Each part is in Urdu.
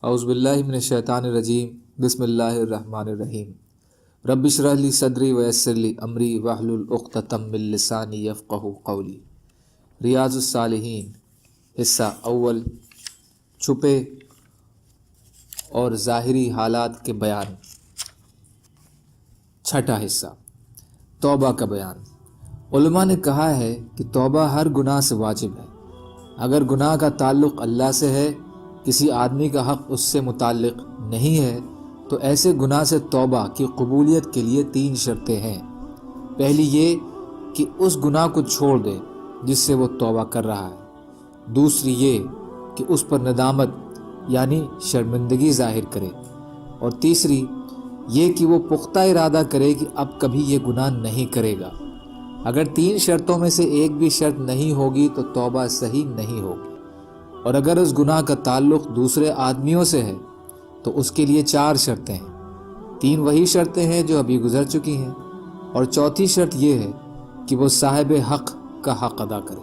اعوذ باللہ من الشیطان الرجیم بسم اللہ الرحمن الرحیم رب اشرح لی صدری ویسر لی امری واحلل عقدۃ من لسانی یفقہوا قولی۔ ریاض الصالحین حصہ اول، چھپے اور ظاہری حالات کے بیان۔ چھٹا حصہ، توبہ کا بیان۔ علماء نے کہا ہے کہ توبہ ہر گناہ سے واجب ہے۔ اگر گناہ کا تعلق اللہ سے ہے، کسی آدمی کا حق اس سے متعلق نہیں ہے، تو ایسے گناہ سے توبہ کی قبولیت کے لیے 3 شرطیں ہیں۔ پہلی یہ کہ اس گناہ کو چھوڑ دے جس سے وہ توبہ کر رہا ہے۔ دوسری یہ کہ اس پر ندامت یعنی شرمندگی ظاہر کرے، اور تیسری یہ کہ وہ پختہ ارادہ کرے کہ اب کبھی یہ گناہ نہیں کرے گا۔ اگر 3 شرطوں میں سے ایک بھی شرط نہیں ہوگی تو توبہ صحیح نہیں ہوگی، اور اگر اس گناہ کا تعلق دوسرے آدمیوں سے ہے تو اس کے لیے 4 شرطیں ہیں۔ 3 وہی شرطیں ہیں جو ابھی گزر چکی ہیں، اور چوتھی شرط یہ ہے کہ وہ صاحب حق کا حق ادا کرے۔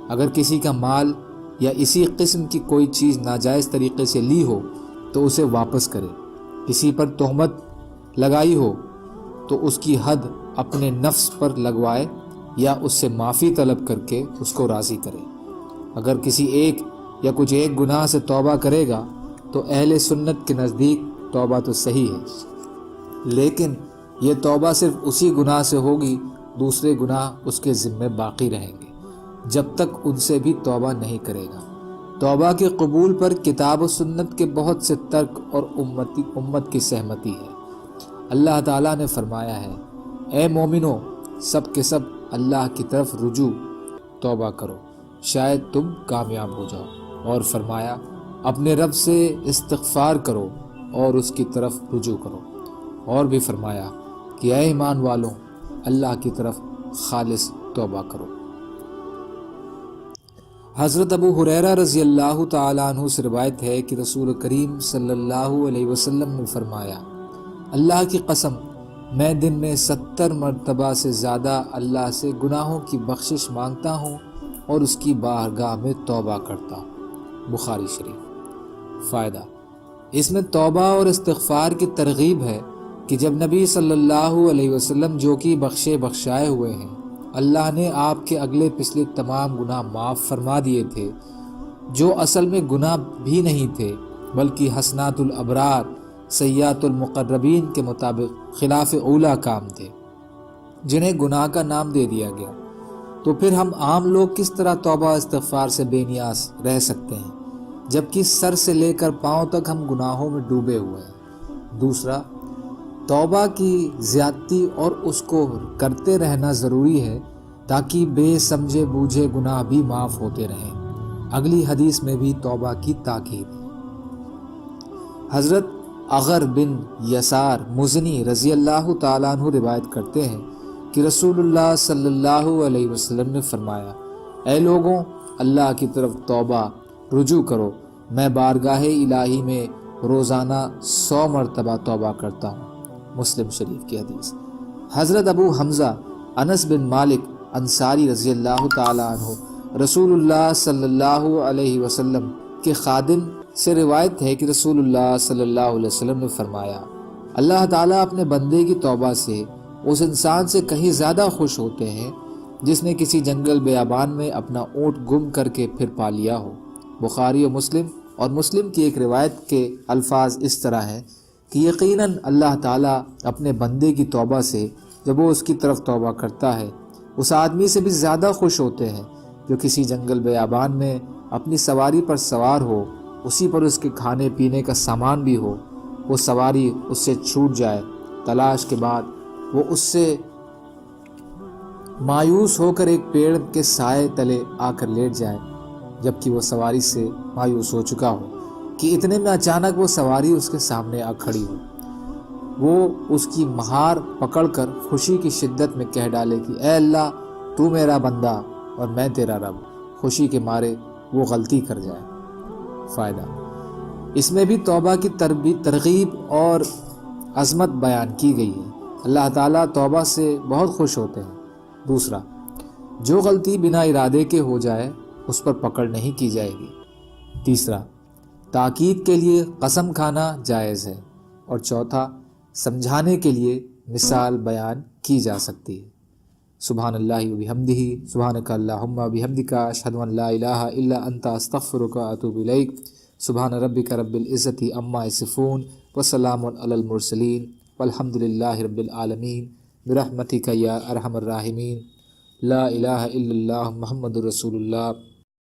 اگر کسی کا مال یا اسی قسم کی کوئی چیز ناجائز طریقے سے لی ہو تو اسے واپس کرے۔ کسی پر تہمت لگائی ہو تو اس کی حد اپنے نفس پر لگوائے یا اس سے معافی طلب کر کے اس کو راضی کرے۔ اگر کسی ایک یا کچھ ایک گناہ سے توبہ کرے گا تو اہل سنت کے نزدیک توبہ تو صحیح ہے، لیکن یہ توبہ صرف اسی گناہ سے ہوگی، دوسرے گناہ اس کے ذمے باقی رہیں گے جب تک ان سے بھی توبہ نہیں کرے گا۔ توبہ کے قبول پر کتاب و سنت کے بہت سے ترک اور امت کی سہمتی ہے۔ اللہ تعالیٰ نے فرمایا ہے، اے مومنو، سب کے سب اللہ کی طرف رجوع توبہ کرو، شاید تم کامیاب ہو جاؤ۔ اور فرمایا، اپنے رب سے استغفار کرو اور اس کی طرف رجوع کرو۔ اور بھی فرمایا کہ اے ایمان والوں، اللہ کی طرف خالص توبہ کرو۔ حضرت ابو ہریرہ رضی اللہ تعالیٰ عنہ سے روایت ہے کہ رسول کریم صلی اللہ علیہ وسلم نے فرمایا، اللہ کی قسم، میں دن میں 70 مرتبہ سے زیادہ اللہ سے گناہوں کی بخشش مانگتا ہوں اور اس کی بارگاہ میں توبہ کرتا ہوں۔ بخاری شریف۔ فائدہ، اس میں توبہ اور استغفار کی ترغیب ہے کہ جب نبی صلی اللہ علیہ وسلم جو کہ بخشائے ہوئے ہیں، اللہ نے آپ کے اگلے پچھلے تمام گناہ معاف فرما دیے تھے، جو اصل میں گناہ بھی نہیں تھے بلکہ حسنات الابرار سیئات المقربین کے مطابق خلاف اولا کام تھے، جنہیں گناہ کا نام دے دیا گیا، تو پھر ہم عام لوگ کس طرح توبہ استغفار سے بے نیاز رہ سکتے ہیں جبکہ سر سے لے کر پاؤں تک ہم گناہوں میں ڈوبے ہوئے ہیں۔ دوسرا، توبہ کی زیادتی اور اس کو کرتے رہنا ضروری ہے تاکہ بے سمجھے بوجھے گناہ بھی معاف ہوتے رہیں۔ اگلی حدیث میں بھی توبہ کی تاکید ہے۔ حضرت اغر بن یسار مزنی رضی اللہ تعالیٰ عنہ روایت کرتے ہیں کہ رسول اللہ صلی اللہ علیہ وسلم نے فرمایا، اے لوگوں، اللہ کی طرف توبہ رجوع کرو، میں بارگاہ الہی میں روزانہ 100 مرتبہ توبہ کرتا ہوں۔ مسلم شریف کی حدیث۔ حضرت ابو حمزہ انس بن مالک انصاری رضی اللہ تعالیٰ عنہ رسول اللہ صلی اللہ علیہ وسلم کے خادم سے روایت ہے کہ رسول اللہ صلی اللہ علیہ وسلم نے فرمایا، اللہ تعالیٰ اپنے بندے کی توبہ سے اس انسان سے کہیں زیادہ خوش ہوتے ہیں جس نے کسی جنگل بیابان میں اپنا اونٹ گم کر کے پھر پا لیا ہو۔ بخاری و مسلم، اور مسلم کی ایک روایت کے الفاظ اس طرح ہیں کہ یقیناً اللہ تعالیٰ اپنے بندے کی توبہ سے جب وہ اس کی طرف توبہ کرتا ہے اس آدمی سے بھی زیادہ خوش ہوتے ہیں جو کسی جنگل بیابان میں اپنی سواری پر سوار ہو، اسی پر اس کے کھانے پینے کا سامان بھی ہو، وہ سواری اس سے چھوٹ جائے، تلاش کے بعد وہ اس سے مایوس ہو کر ایک پیڑ کے سائے تلے آ کر لیٹ جائے، جبکہ وہ سواری سے مایوس ہو چکا ہو کہ اتنے میں اچانک وہ سواری اس کے سامنے آ کھڑی ہو۔ وہ اس کی مہار پکڑ کر خوشی کی شدت میں کہہ ڈالے کہ اے اللہ، تو میرا بندہ اور میں تیرا رب۔ خوشی کے مارے وہ غلطی کر جائے۔ فائدہ، اس میں بھی توبہ کی ترغیب اور عظمت بیان کی گئی ہے۔ اللہ تعالیٰ توبہ سے بہت خوش ہوتے ہیں۔ دوسرا، جو غلطی بنا ارادے کے ہو جائے اس پر پکڑ نہیں کی جائے گی۔ تیسرا، تاکید کے لیے قسم کھانا جائز ہے، اور چوتھا سمجھانے کے لیے مثال بیان کی جا سکتی ہے۔ سبحان اللہ و بحمدہ، سبحانک اللہم و بحمدک، اشہد ان لا الہ الا انت، استغفرک و اتوب الیک۔ سبحان ربک رب العزت عما یصفون، وسلام علی المرسلین، والحمد للہ رب العالمین، برحمتک یا ارحم الراحمین۔ لا الہ الا اللہ محمد رسول اللہ۔